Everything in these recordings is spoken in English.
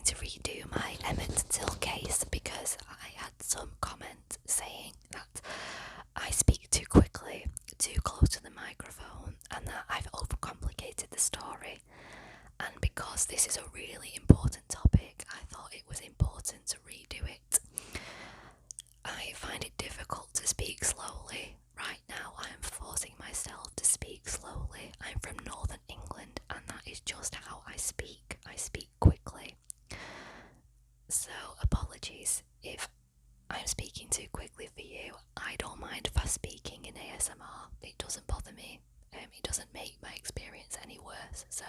to redo my Emmett Till case because I had some comments saying that I speak too quickly, too close to the microphone, and that I've overcomplicated the story. And because this is a really important topic, I thought it was important to redo it. I find it difficult to speak slowly. Right now I am forcing myself to speak slowly. I'm from Northern England and that is just how I speak. I speak quickly. So apologies if I'm speaking too quickly for you. I don't mind fast speaking in ASMR. It doesn't bother me. It doesn't make my experience any worse. So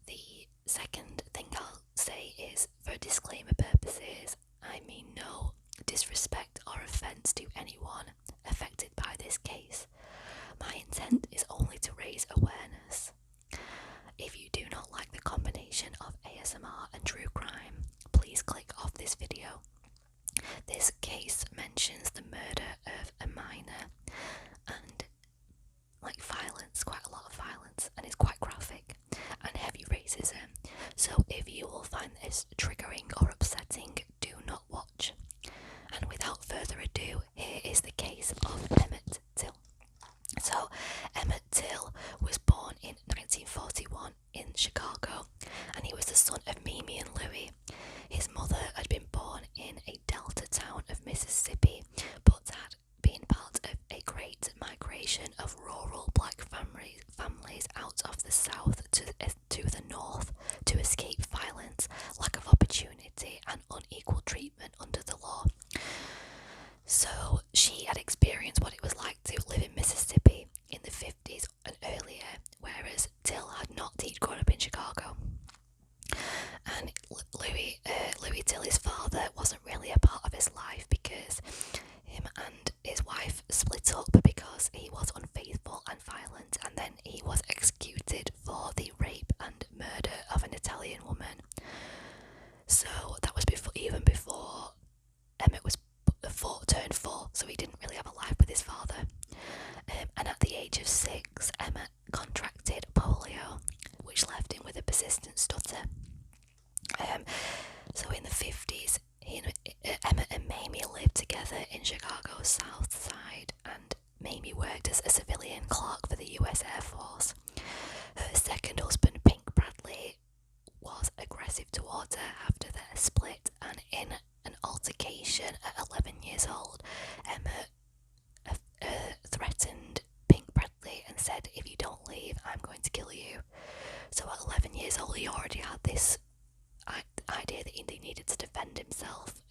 the second thing I'll say is, for disclaimer purposes, I mean no disrespect or offence to anyone affected by this case. My intent is only to raise awareness. If you do not like the combination of ASMR and true crime, please click off this video. This case mentions the murder of a minor and violence, quite a lot of violence, and it's quite graphic and heavy racism. So if you will find this triggering or upsetting, do not watch. And without further ado, here is the case of Emmett Till. So Emmett Till was born in 1941 in Chicago, and he was the son of Mamie and Louie. His mother had been born in a delta town of Mississippi, but had been part of a great migration of rural black families out of the south to the north to escape violence, lack of opportunity, and unequal treatment under the law. So she had experienced what it was like to live in Mississippi in the 50s and earlier, whereas Till had not. He'd grown up in Chicago. And Louis Till, his father, wasn't really a part of his life because him and his wife split up because he was unfaithful and violent, and then he was executed for the rape and murder of an Italian woman. So that was even before Emmett was turned 4, so he didn't really have a life with his father. And at the age of 6, Emmett contracted polio, which left him with a persistent stutter. So in the 50s, Emmett and Mamie lived together in Chicago's South Side, and Mamie worked as a civilian clerk for the US Air Force. Her second husband, Pink Bradley, was aggressive towards her after their split, and in an altercation at 11 years old, Emmett threatened Pink Bradley and said, "If you don't leave, I'm going to kill you." So at 11 years old, he already had this idea that he needed to defend himself.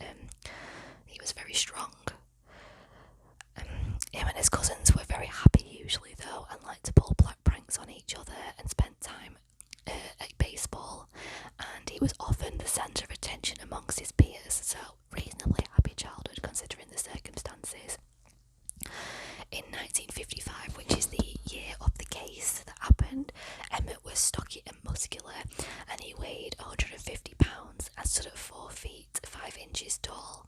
He was very strong. Him and his cousins were very happy usually though, and liked to pull black pranks on each other and spend time at baseball, and he was often the centre of attention amongst his peers, so reasonably happy childhood considering the circumstances. In 1955, which is the year of the case that happened, Emmett was stocky and muscular, and he weighed 150 pounds and stood at 4 feet 5 inches tall.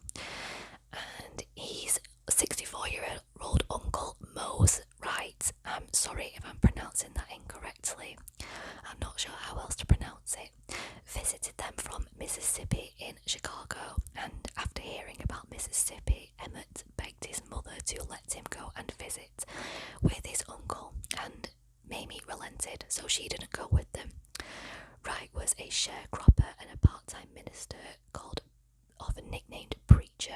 And his 64-year-old uncle, Mose Wright, I'm sorry if I'm pronouncing that incorrectly, I'm not sure how else to pronounce it, visited them from Mississippi in Chicago, and after hearing about Mississippi, Emmett begged his mother to let him go and visit with his uncle, and Mamie relented, so she didn't go with them. Wright was a sharecropper and a part-time minister often nicknamed Preacher.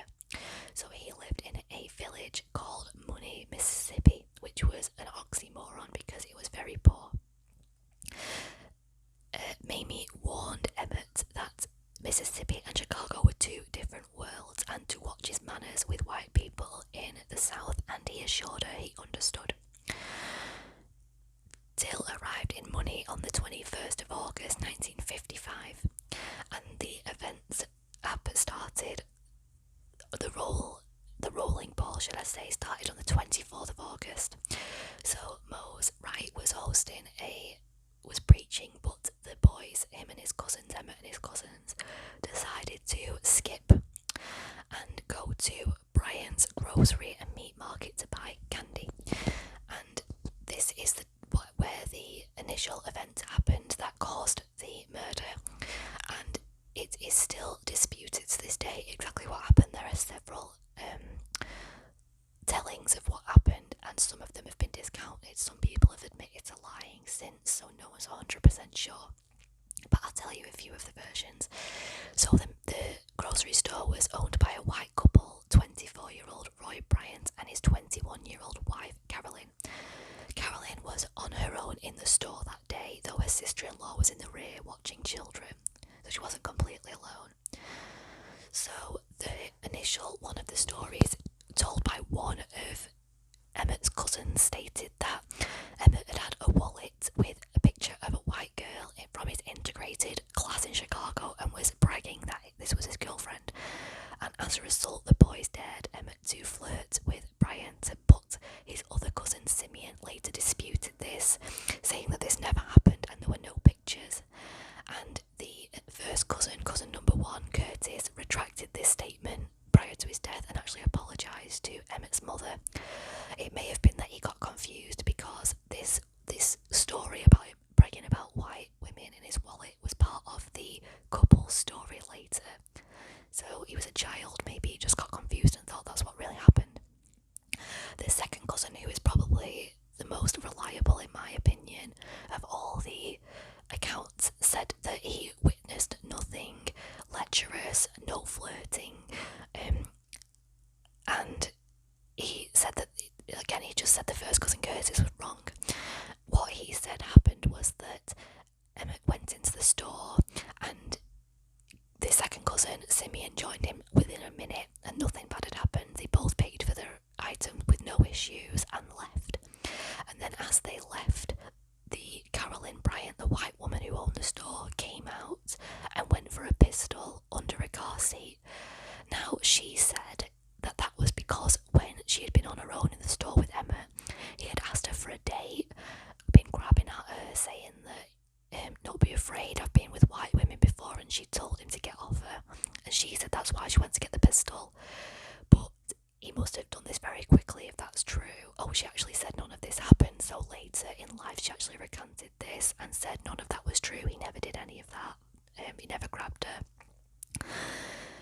So he lived in a village called Money, Mississippi, which was an oxymoron because it was very poor. Mamie warned Emmett that Mississippi and Chicago were two different worlds and to watch his manners with white people in the South, and he assured her he understood. Till arrived in Money on the 21st of August 1955, and the events started. The rolling ball, should I say, started on the 24th of August. So Mose Wright was preaching, but the boys, him and his cousins, Emmett and his cousins, decided to skip and go to Brian's grocery and meat market to buy candy. And this is where the initial event happened that caused the murder. And is still disputed to this day exactly what happened. There are several tellings of what happened, and some of them have been discounted. Some people have admitted to lying since, so no one's 100% sure. But I'll tell you a few of the versions. So the grocery store was owned by a white couple, 24-year-old Roy Bryant and his 21-year-old wife, Carolyn. Carolyn was on her own in the store that day, though her sister-in-law was in the rear watching children, so she wasn't completely alone. So the initial one of the stories told by one of Emmett's cousins stated that Emmett had had a wallet with a picture of a white girl from his integrated class in Chicago and was bragging that this was his girlfriend. And as a result, the boys dared Emmett to flirt with Bryant, but his other cousin Simeon later disputed this, saying that this never happened and there were no pictures. And the first cousin number one, Curtis, retracted this statement prior to his death and actually apologised to Emmett's mother. It may have been that he got confused because this story about him bragging about white women in his wallet was part of the couple's story later. So he was a child, maybe he just got confused and thought that's what really happened. The second cousin, who is probably the most reliable in my opinion of all the accounts, said that he witnessed nothing lecherous, no flirting, and he said that, again, he just said the first cousin Curtis was wrong. What he said happened was that Emmett went into the store and the second cousin, Simeon, joined him within a minute and nothing bad had happened. They both paid for their items with no issues and left. And then as they left, the Carolyn Bryant, the white woman who owned the store, came out and went for a pistol under a car seat. Now, she said that that was because when she had been on her own in the store with Emmett, he had asked her for a date, been grabbing at her, saying that not be afraid, I've been with white women before, and she told him to get off her, and she said that's why she went to get the pistol. But he must have done this very quickly if that's true. Oh, she actually said none of this happened, so later in life she actually recanted this and said none of that was true, he never did any of that, he never grabbed her.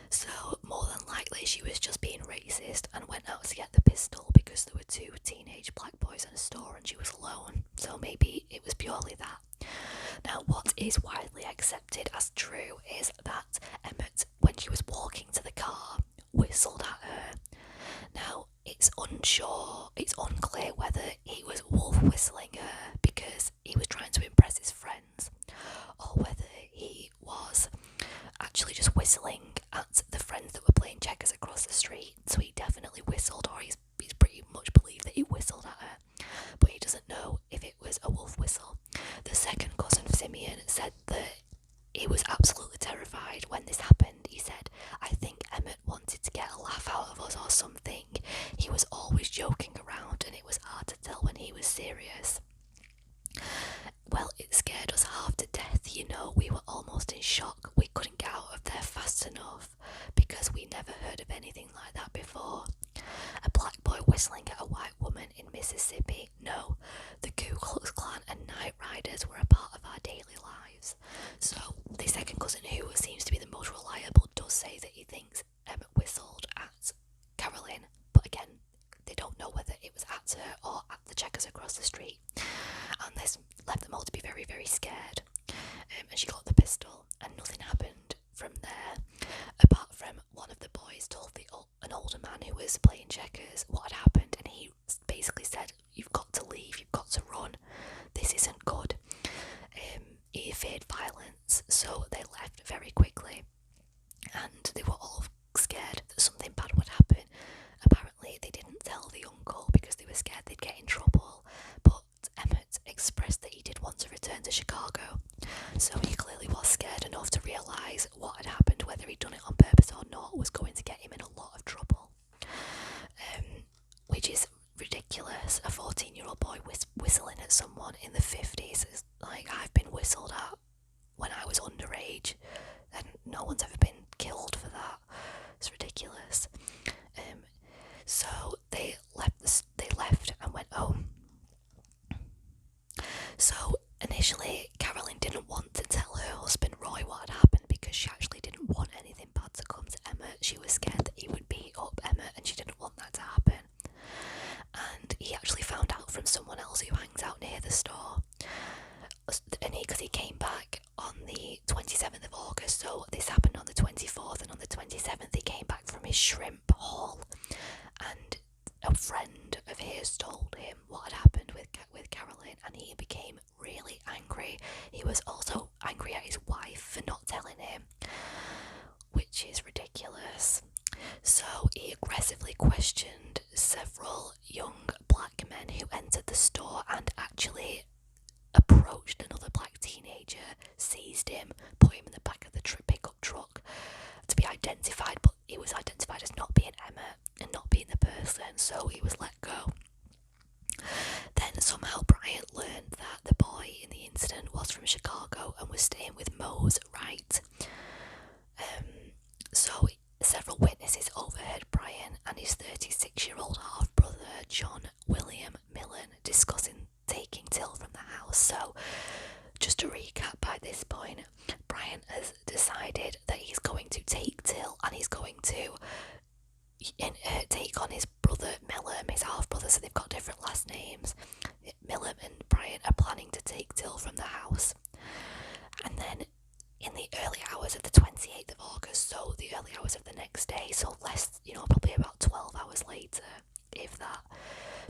So more than likely she was just being racist and went out to get the pistol because there were two teenage black boys in a store and she was alone, so maybe it was purely that. Now, what is widely accepted as true is that Emmett, when she was walking to the car, whistled at her. Now, it's unclear whether he was wolf whistling her because he was trying to impress his friends, or whether he was actually just whistling at the friends that were playing checkers across the street. So he definitely whistled, or he's pretty much believed that he whistled at her, but he doesn't know if it was a wolf whistle. The second cousin, Simeon, said that he was absolutely terrified when this happened. He said, I think Emmett wanted to get a laugh out of us or something. He was always joking around and it was hard to tell when he was serious. Well, it scared us half to death, you know. We were almost in shock. We couldn't get out of there fast enough because we never heard of anything like that before. A black boy whistling at a white woman in Mississippi? No. The Ku Klux Klan and night riders were a part of our daily lives. So the second cousin, who seems to be the most reliable, does say that he thinks Emmett whistled at Carolyn, but again, they don't know whether it was at her or at the checkers across the street. And this left them all to be very, very scared. And she got the pistol, and nothing happened from there, apart from one of the boys told an older man who was playing checkers what had happened, and he basically said, you've got to leave, you've got to run, this isn't good. He feared violence, so they left very quickly, and they were all scared that something bad would happen. Apparently they didn't tell the uncle because they were scared they'd get in trouble, but Emmett expressed that he did want to return to Chicago, so he clearly was scared enough to realise what had happened, whether he'd done it on purpose or not, was going to get him in a lot of trouble. Which is ridiculous. A 14-year-old boy whistling at someone in the 50s is like, I've been whistled at when I was underage, and no one's ever been killed for that. It's ridiculous. So they left and went home. So initially Carolyn didn't want to tell her husband Roy what had happened because she actually didn't want his shrimp haul, and a friend of his told him what had happened with Caroline, and he became really angry. He was also angry at his wife for not telling him, which is ridiculous. So he aggressively questioned several young black men who entered the store and actually approached another black teenager, seized him, put him in the back of the pickup truck to be identified, but he was identified as not being Emmett and not being the person, so he was let go. Then somehow Brian learned that the boy in the incident was from Chicago and was staying with Mose Wright. So several witnesses overheard Brian and his 36-year-old half-brother John William Millen discussing taking Till from the house. So just to recap, by this point Brian has decided that he's going to take Till and he's going to take on his brother Millum, his half-brother, so they've got different last names. Millum and Brian are planning to take Till from the house. And then in the early hours of the 28th of August, so the early hours of the next day, so probably about 12 hours later, if that,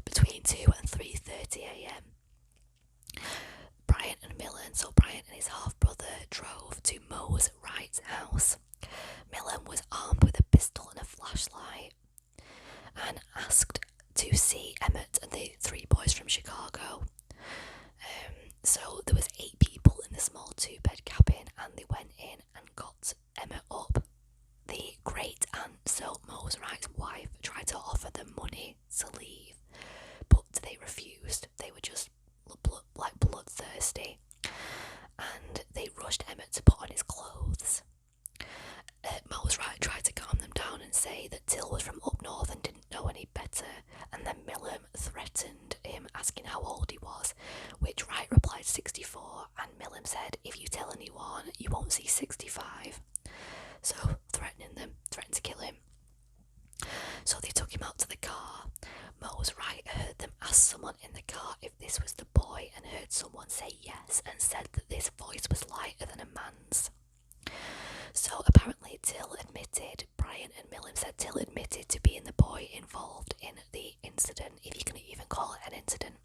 between 2 and 3:30 a.m, Brian and his half-brother drove to Mose Wright's house. Millum was armed with a pistol and a flashlight and asked to see Emmett and the 3 boys from Chicago. So there was 8 people in the small 2-bed cabin, and they went in and got Emmett up. The great aunt, so Mose Wright's wife, tried to offer them money to leave, but they refused. They were just bloodthirsty, and they rushed Emmett to put on his clothes. Mose Wright tried to calm them down and say that Till was from up north and didn't know any better, and then Millum threatened him, asking how old he was, which Wright replied 64, and Millum said, if you tell anyone, you won't see 65. So threatened to kill him. So they took him out to the car. Mose Wright heard them ask someone in the car if this was the boy, and heard someone say yes, and said that this voice was lighter than a man's. So apparently Brian and Millum said Till admitted to being the boy involved in the incident, if you can even call it an incident.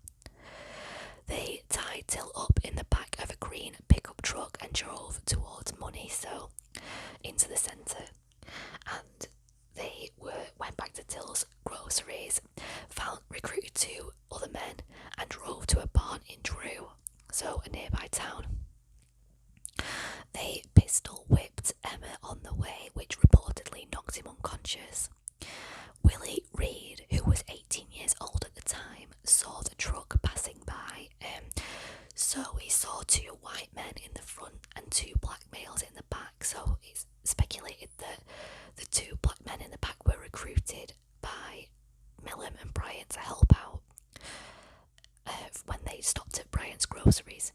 They tied Till up in the back of a green pickup truck and drove towards Money, so into the centre. And they went back to Till's groceries, recruited 2 other men, and drove to a barn in Drew, so a nearby town. They pistol whipped Emmett on the way, which reportedly knocked him unconscious. Willie Reed, who was 18 years old at the time, saw the truck passing by. So he saw 2 white men in the front and 2 black males in the back. So it's speculated that the 2 black men in the back were recruited by Millum and Brian to help out when they stopped at Brian's groceries.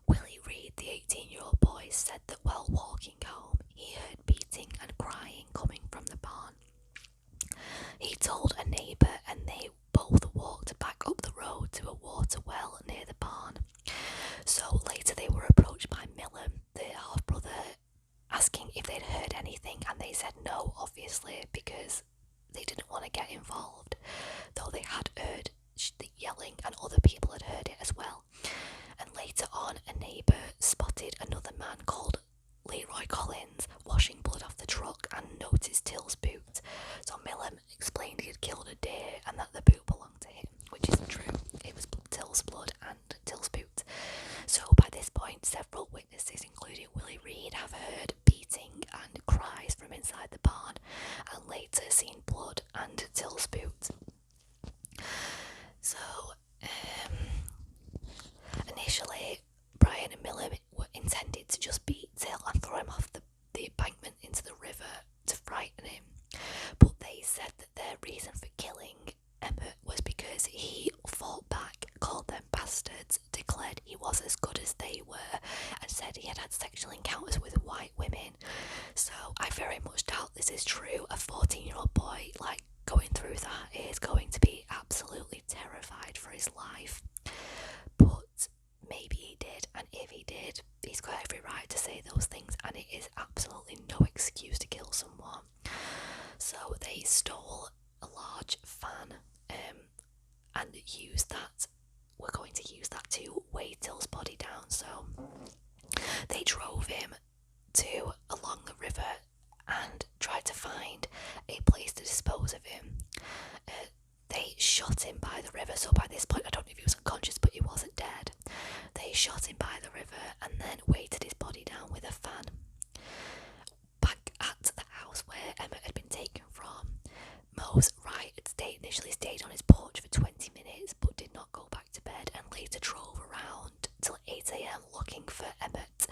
Willie Reed, the 18-year-old boy, said that while walking home, he heard beating and crying coming from the barn. He told a neighbour, and they both walked back up the road to a water well near the barn. So later they were approached by Millum, the half-brother, asking if they'd heard anything, and they said no, obviously, because they didn't want to get involved, though they had heard the yelling and other people had heard it as well. And later on, a neighbour spotted another man called Leroy Collins washing blood off the truck and noticed Till's boot. So Millum explained he had killed a deer and that the boot belonged to him, which isn't true. It was Till's blood and Till's boot. So by this point, several witnesses, including Willie Reed, have heard beating and cries from inside the barn, and later seen blood and Till's boot. So initially, Brian and Millum were intended to just beat Till and throw him off the embankment into the river to frighten him, but they said that their reason for killing Emmett was because he fought back, called them bastards, declared he was as good as they were, and said he had had sexual encounters with white women. So I very much doubt this is true. A 14-year-old boy, going through that, is going to be absolutely terrified for his life. But maybe he did, and if he did, he's got every right to say those things, and it is absolutely no excuse to kill someone. they stole a large fan and used that. We're going to use that to weigh Till's body down. So they drove him to along the river and tried to find a place to dispose of him. They shot him by the river. So by this point, I don't know if he was unconscious, but he wasn't dead. They shot him by the river and then weighted his body down with a fan. Back at the house where Emmett had been taken from, Mose Wright initially stayed on his porch for 20 minutes but did not go back to bed, and later drove around till 8 a.m. looking for Emmett.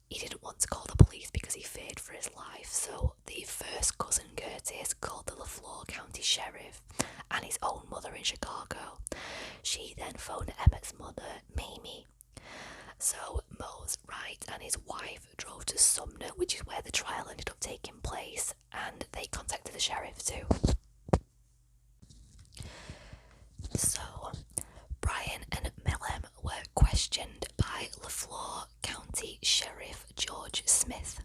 He didn't want to call the police because he feared for his life, so the first cousin Curtis called the LaFleur County Sheriff and his own mother in Chicago. She then phoned Emmett's mother, Mamie. So Mose Wright and his wife drove to Sumner, which is where the trial ended up taking place, and they contacted the sheriff too. So Brian and Millem were questioned by LaFleur County Sheriff George Smith,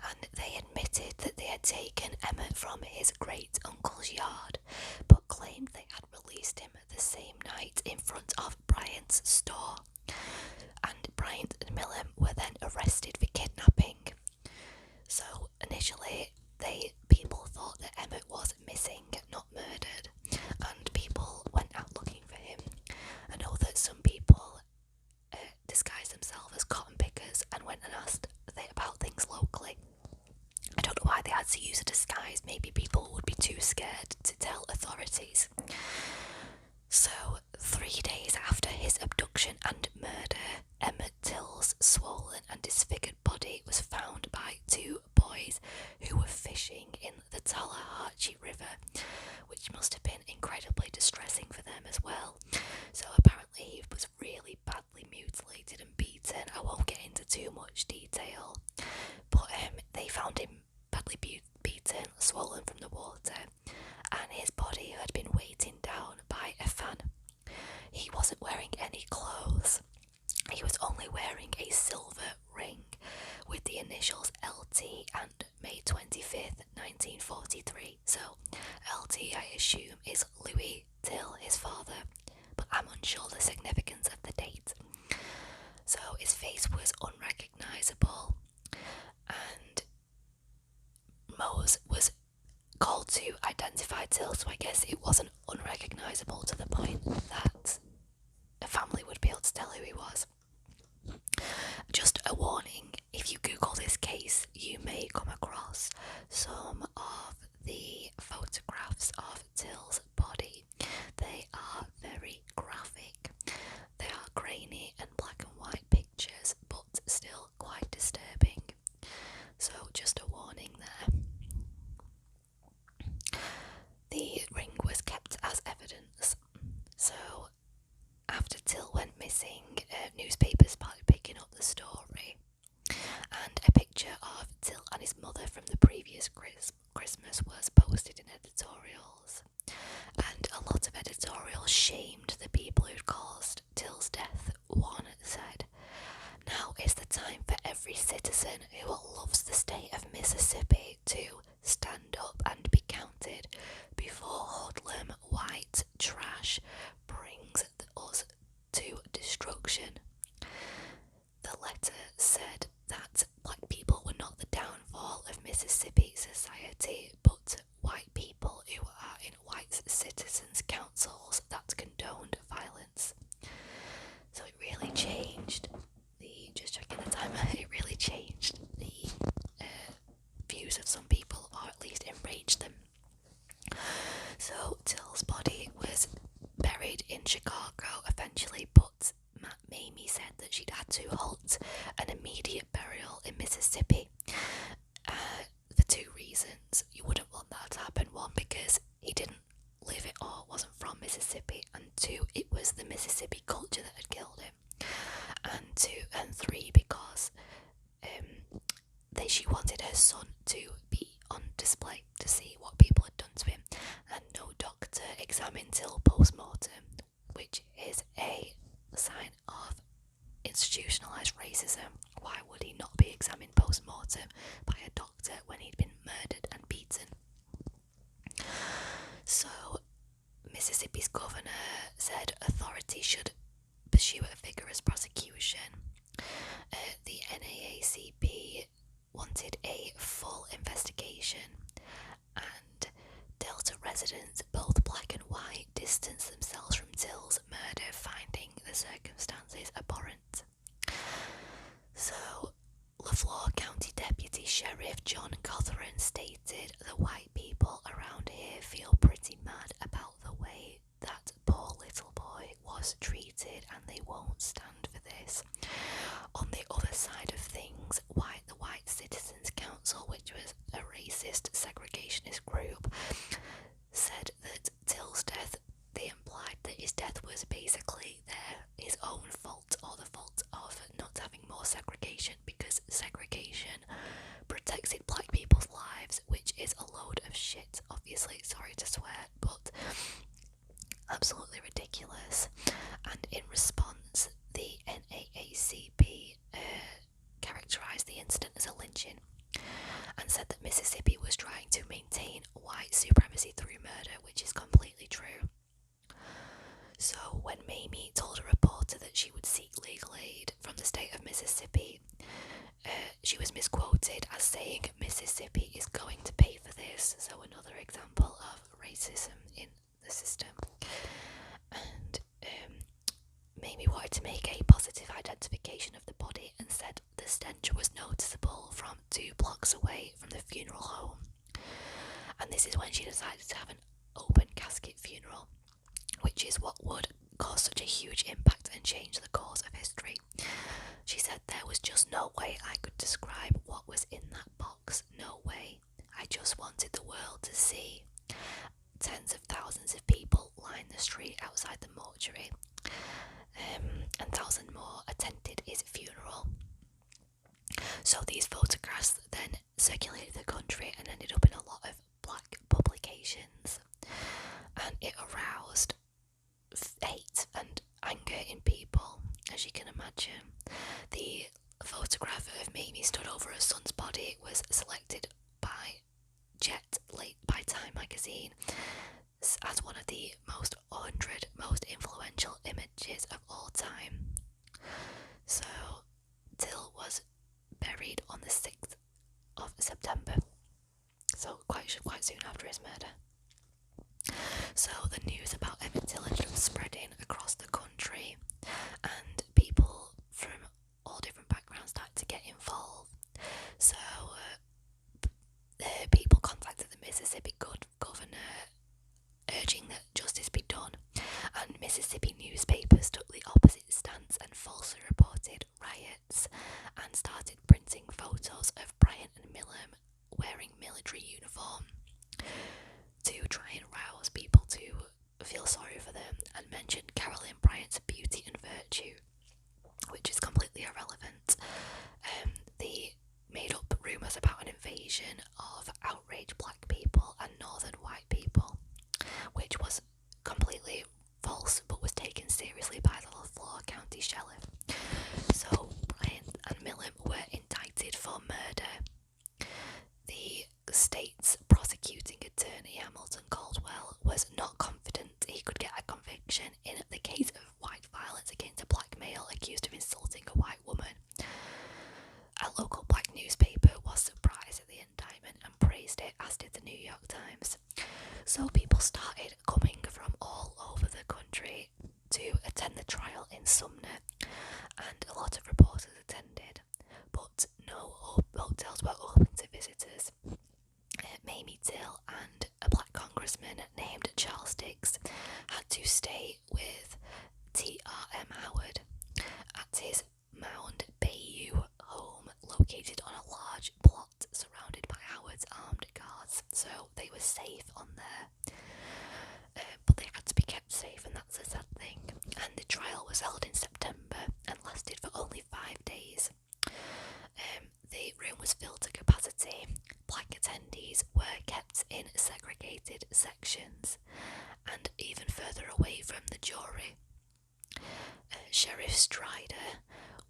and they admitted that they had taken Emmett from his great-uncle's yard, but claimed they had released him the same night in front of Bryant's store. And Bryant and Millem were then arrested for kidnapping. So initially, people thought that Emmett was missing, not murdered, and people went out looking for him. I know that some people disguised themselves as cotton pickers and went and asked about things locally. I don't know why they had to use a disguise. Maybe people would be too scared to tell authorities. So 3 days after his abduction and murder, Emmett Till's swollen and disfigured body was found by 2 boys who were fishing in the Tallahatchie River, which must have been incredibly distressing for them as well. So apparently he was really badly mutilated and beaten. I won't get into too much detail, but they found him badly beaten, swollen from the water, and his body had been weighted down by a fan. He wasn't wearing any clothes. He was only wearing a silver ring with the initials LT and May 25th, 1943. So LT, I assume, is Louis Till, his father, but I'm unsure the significance of the date. So his face was unrecognisable, and Mose was called to identify Till, so I guess it wasn't unrecognisable to the point that a family would be able to tell who he was. Just a warning, if you Google this case, you may come across some of the photographs of Till's body. They are very graphic. They are grainy and black and white pictures, but still quite disturbing. So just a warning there. The ring was kept as evidence. So after Till went missing, newspapers started picking up the story, and a picture of Till and his mother from the previous Christmas was posted in editorials, and a lot of editorials shamed the people who'd caused Till's death. One said, "Now is the time for every citizen who loves the state of Mississippi to stand up and be counted before hoodlum white trash brings us to destruction." The letter said that black people were not the downfall of Mississippi society, but white people who are in white citizens' councils that condoned violence. So it really changed just checking the timer, it really changed the views of some people, or at least enraged them. So Till's body was buried in Chicago eventually, but Mamie said that she'd had to halt an immediate burial in Mississippi for 2 reasons. You wouldn't want that to happen. 1, because he didn't live it or wasn't from Mississippi, and 2, it was the Mississippi culture that had killed him, and 3, because she wanted her son to be on display to see what people had done to him, and no doctor examined Till post-mortem, which is a sign of institutionalised racism. Why would he not be examined post-mortem by a doctor when he'd been murdered and beaten? So, Mississippi's governor said authorities should pursue a vigorous prosecution. The NAACP wanted a full investigation, and Delta residents, both black and white, distanced themselves from Till's murder, finding the circumstances abhorrent. So, LaFleur County Deputy Sheriff John Cothran stated, "The white people around here feel pretty mad about the way that poor little boy was treated, and they won't stand for this." On the other side of things, the White Citizens Council, which was a racist segregationist group, said that Till's death, they implied that his death was basically his own fault, or the fault of not having more segregation, because segregation protected black people's lives, which is a load of shit, obviously, sorry to swear, but absolutely ridiculous. And in response, the NAACP characterised the incident as a lynching and said that Mississippi was trying to maintain white supremacy through murder, which is completely true. So when Mamie told a reporter that she would seek legal aid from the state of Mississippi, she was misquoted as saying Mississippi is going to pay for this. So another example of racism in the system. And Mamie wanted to make a positive identification of the body and said the stench was noticeable from 2 blocks away from the funeral home. And this is when she decided to have an open casket funeral, which is what would cause such a huge impact and change the course of history. She said, "There was just no way I could describe what was in that box. No way. I just wanted the world to see." Tens of thousands of people lined the street outside the mortuary, and thousands more attended his funeral. So these photographs then circulated the country and ended up in a lot of black publications, and it aroused hate and anger in people, as you can imagine. The photograph of Mamie stood over her son's body was selected by by Time magazine as one of the 100 most influential images of all time. So Till was buried on the 6th of September, so quite soon after his murder. So the news about Emmett Till ended up spreading across the country, and people from all different backgrounds started to get involved. So people contacted the Mississippi governor urging that justice be done, and Mississippi newspapers took the opposite stance and falsely reported riots and started printing photos of Bryant and Millam wearing military uniform to try and rouse people to feel sorry for them, and mentioned Carolyn Bryant's beauty and virtue, which is completely irrelevant. They made up rumours about an invasion of outraged black people and northern white people, which was completely false but was taken seriously by the LaFleur County Sheriff. So Bryant and Millam were indicted for murder. The state's prosecuting attorney, Hamilton Caldwell, was not confident he could get a conviction in the case of white violence against a black male accused of insulting a white woman. A local black newspaper was surprised at the indictment and praised it, as did the New York Times. So people started coming from all over the country to attend the trial in Sumner, and a lot of reporters attended, but no hotels were open to visitors. Mamie Till and a black congressman named Charles Dix had to stay with T.R.M. Howard at his Mound Bayou home, located on a large plot surrounded by Howard's armed guards, so they were safe on there. But they had to be kept safe, and that's a sad thing. And the trial was held in September and lasted for only 5 days. The room was filled to capacity. Black attendees were kept in segregated sections and even further away from the jury. Sheriff Strider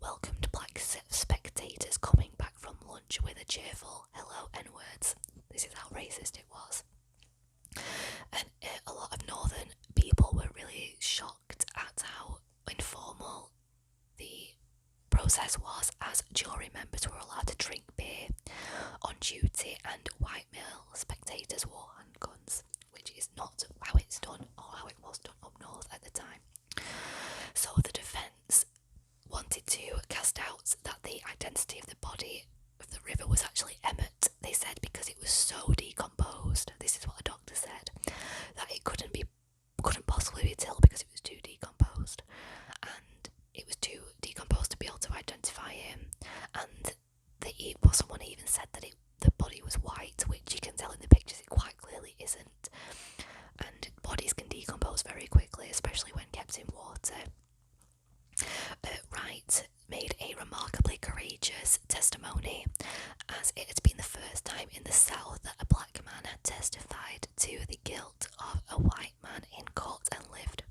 welcomed black spectators coming back from lunch with a cheerful "hello N-words." This is how racist it was. And a lot of northern people were really shocked at how informal the process was, as jury members were allowed to drink beer on duty and white male spectators wore handguns, which is not how it's done or how it was done up north at the time. So the defence wanted to cast out that the identity of the body of the river was actually Emmett. They said because it was so decomposed, this is what a doctor said, that it couldn't possibly be Till because it was too decomposed, and it was too decomposed to be able to identify him. And someone even said that the body was white, which you can tell in the pictures it quite clearly isn't. And bodies can decompose very quickly, especially when kept in water. Wright made a remarkably courageous testimony, as it had been the first time in the South that a black man had testified to the guilt of a white man in court and lived.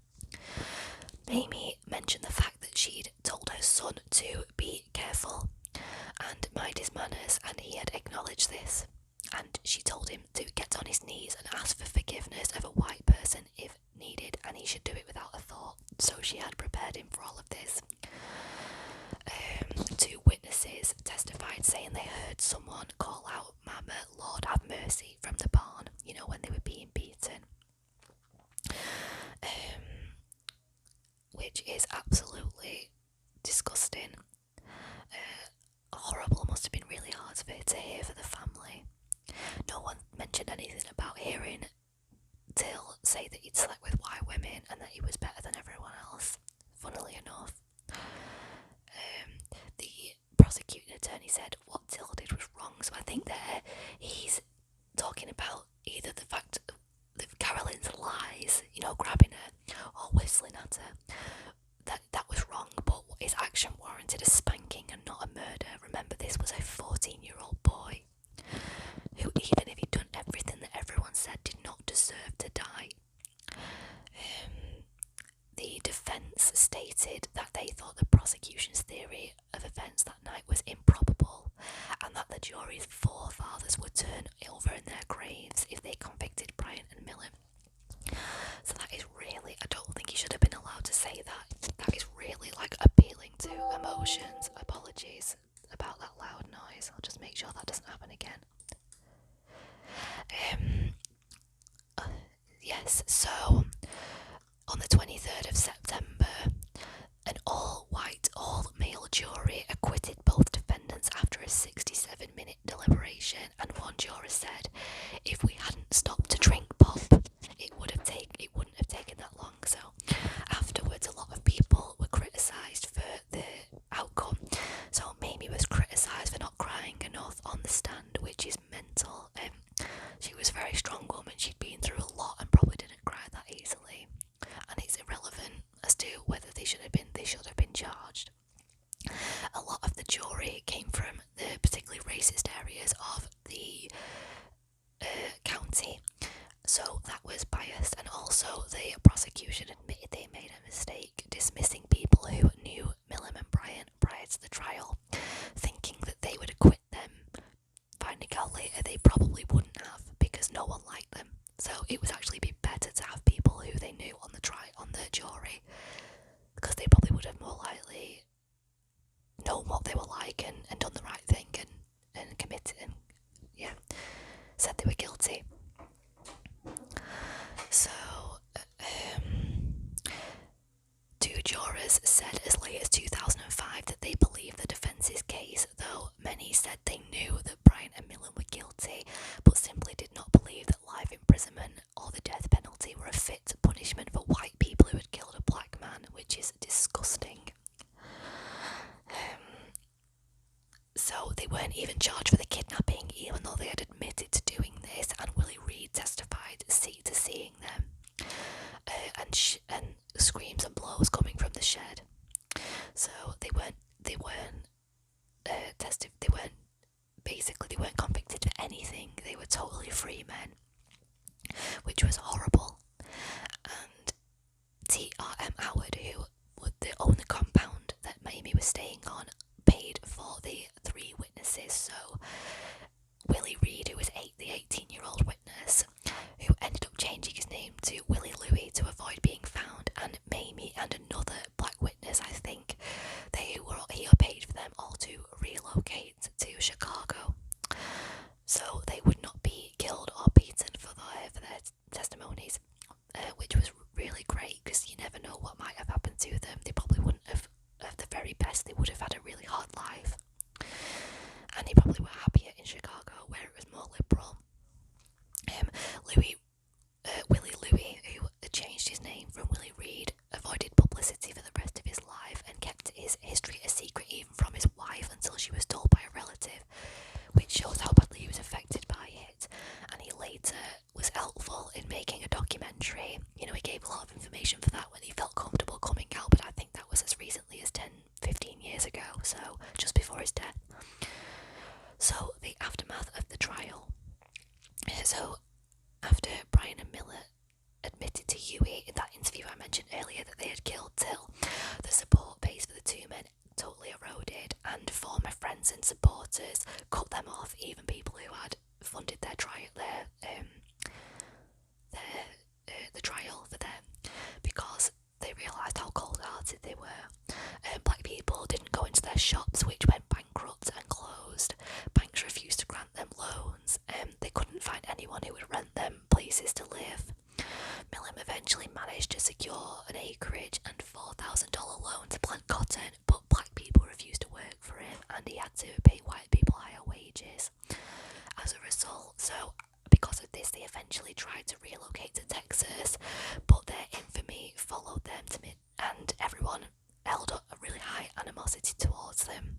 Mamie mentioned the fact that she'd told her son to be careful and mind his manners, and he had acknowledged this. And she told him to get on his knees and ask for forgiveness of a white person if needed, and he should do it without a thought. So she had prepared him for all of this. Two witnesses testified saying they heard someone call out, "Mama, Lord have mercy," from the barn, when they were being beaten. Which is absolutely disgusting. Horrible. Must have been really hard for it to hear for the family. No one mentioned anything about hearing Till say that he'd slept with white women and that he was better than everyone else, funnily enough. The prosecuting attorney said what Till did was wrong, so I think there he's talking about either the fact that Carolyn's lies, grabbing her or whistling at her, that was wrong, but his action warranted a spanking and not a murder. Remember, this was a 14-year-old boy who, even if he'd done everything that everyone said, did not deserve to die. The defence stated that they thought the prosecution's theory of events that night was improbable, and that the jury's forefathers would turn over in their graves if they convicted Bryant and Millen. So that is really, I don't think he should have been allowed to say that. That is really appealing to emotions. Apologies about that loud noise. I'll just make sure that doesn't happen again. Yes, so on the 23rd of September, an all-white, all-male jury acquitted both defendants after a 67-minute deliberation, and one juror said, "If we hadn't stopped to drink pop, it wouldn't have taken that long." So afterwards, a lot of people were criticised for the outcome. So Mamie was criticised for not crying enough on the stand, which is mental. She was a very strong woman. She'd been through a lot and probably didn't cry that easily. And it's irrelevant as to whether they should have been charged. A lot of the jury came from the particularly racist areas of the county, so that was biased. And also the prosecution admitted they made a mistake dismissing people who knew Millen and Bryant prior to the trial, thinking that they would acquit them, finding out later they probably wouldn't have because no one liked them. So it would actually be better to have people who they knew on the jury, because they probably would have more likely known what they were like and done the right thing and committed and said they were guilty. So two jurors said as late as 2005 that they believed the defence's case, though many said they knew that Bryant and Millen were guilty, but simply did not believe that life imprisonment or the death penalty were a fit punishment for white people who had killed a black man, which is disgusting. So they weren't even charged for the kidnapping, even though they had admitted to doing this, and Willie Reed testified to seeing them, and screams and blows coming from the shed. So they weren't convicted for anything. They were totally free men, which was horrible. And T.R.M. Howard, who would own the compound that Mamie was staying on, paid for the three witnesses. So Willie Reed, who was the 18-year-old witness, who ended up years ago, so just before his death. So the aftermath of the trial. So after Brian and Miller admitted to Huey in that interview I mentioned earlier that they had killed Till, the support base for the two men totally eroded, and former friends and supporters cut them off, even people who had funded their trial, the trial for them, because they realised how cold-hearted they were. Black people didn't go into their shops, which went bankrupt and closed. Banks refused to grant them loans. They couldn't find anyone who would rent them places to live. Millam eventually managed to secure an acreage and $4,000 loan to plant cotton, but black people refused to work for him, and he had to pay white people higher wages. As a result, because of this, they eventually tried to relocate to Texas, but their infamy followed them and everyone held up a really high animosity towards them.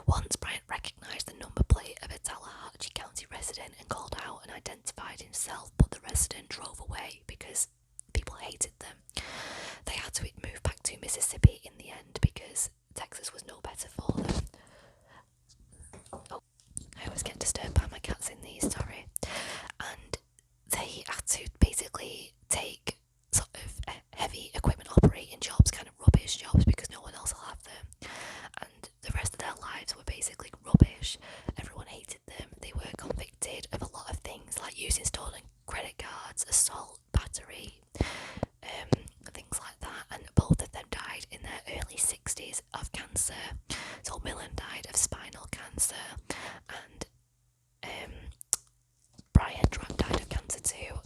Once Bryant recognised the number plate of a Tallahatchie County resident and called out and identified himself, but the resident drove away because people hated them. They had to move back to Mississippi in the end because Texas was no better for them. Oh, I always get disturbed by my cats in these, sorry. And they had to basically take sort of heavy equipment operating jobs, kind of rubbish jobs, because no one else will have them. And the rest of their lives were basically rubbish. Everyone hated them. They were convicted of a lot of things, like using stolen credit cards, assault, battery, things like that. And both of them died in their early 60s of cancer. So Millen died of spinal cancer, and Brian died of cancer too.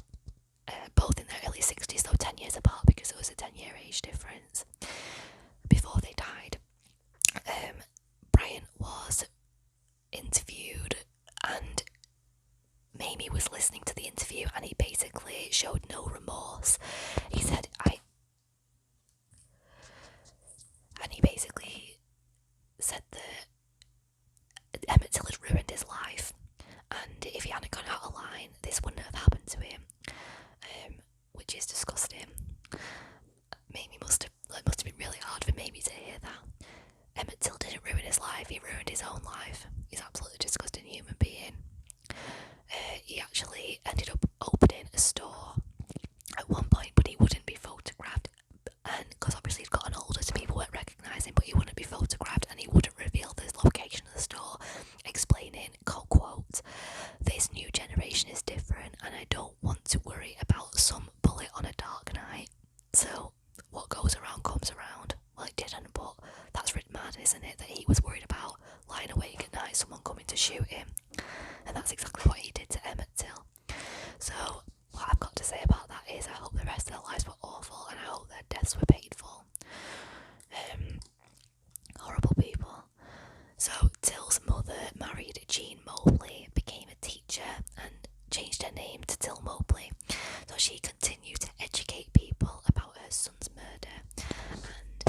Both in their early 60s, though 10 years apart, because there was a 10-year age difference before they died. Brian was interviewed, and Mamie was listening to the interview, and he basically showed no remorse. He said, that Emmett Till had ruined his life, and if he hadn't gone out of line, this wouldn't have happened to him, which is disgusting. Mamie must have been really hard for Mamie to hear that. Emmett Till didn't ruin his life, he ruined his own life. He's an absolutely disgusting human being. He actually ended up opening a store at one point, but he wouldn't be photographed, and because obviously he'd gotten older, so people weren't recognising, but he wouldn't be photographed, and he wouldn't reveal the location of the store, explaining, quote, "This new generation is different, and I don't want to worry about some bullet on a dark night. So what goes around comes around." Well, it didn't, but that's written mad, isn't it? That he was worried about lying awake at night, someone coming to shoot him, and that's exactly what he did to Emmett Till. So what I've got to say about that is I hope the rest of their lives were awful, and I hope their deaths were painful. Horrible people. So Till's mother married Jean Mobley, became a teacher, and changed her name to Till Mobley. So she continued to educate people about her son's murder, and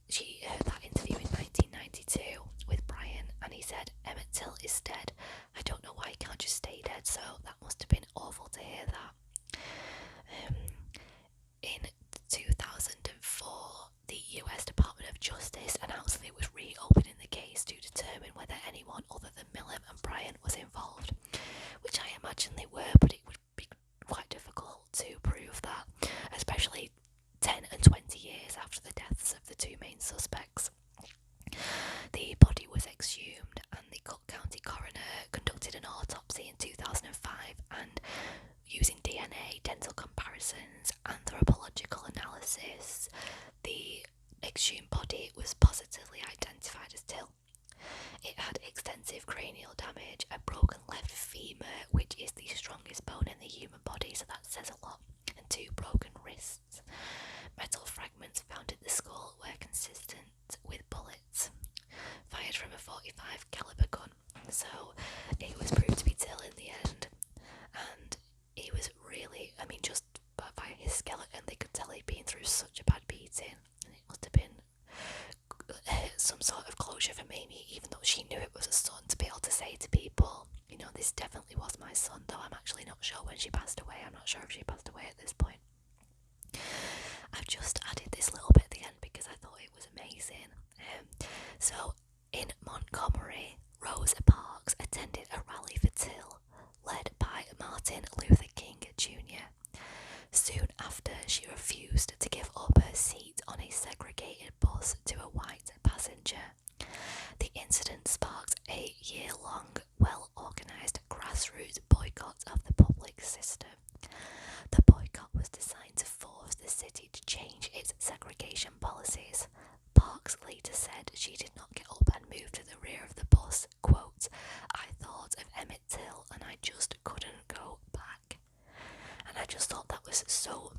she heard that interview in 1992 with Brian, and he said, "Emmett Till is dead. I don't know why he can't just stay dead." So that must have been awful to hear that. In 2004, the US Department of Justice announced that it was reopening the case to determine whether anyone other than Millam and Brian was involved, which I imagine they were, but it would be quite difficult to prove that, especially 10 and 20 years after the deaths of the two main suspects. The body was exhumed, and the Cook County coroner conducted an autopsy in 2005, and using DNA, dental comparisons, anthropological analysis, the exhumed body was positively identified as Till. It had extensive cranial damage, a broken left femur, which is the strongest bone in the human body, so that says a lot, and 2 broken wrists. Metal fragments found in the skull were consistent with bullets fired from a .45 caliber gun, so it was proved to be Till in the end. And he was really, just by his skeleton, they could tell he'd been through such a bad beating, and it must have been some sort of closure for Mamie, even though she knew it was a son, to be able to say to people, this definitely was my son, though I'm actually not sure when she passed away. I'm not sure if she passed away at this point. I've just added this little bit at the end because I thought it was amazing. she did not get up and move to the rear of the bus. Quote, I thought of Emmett Till and I just couldn't go back. And I just thought that was so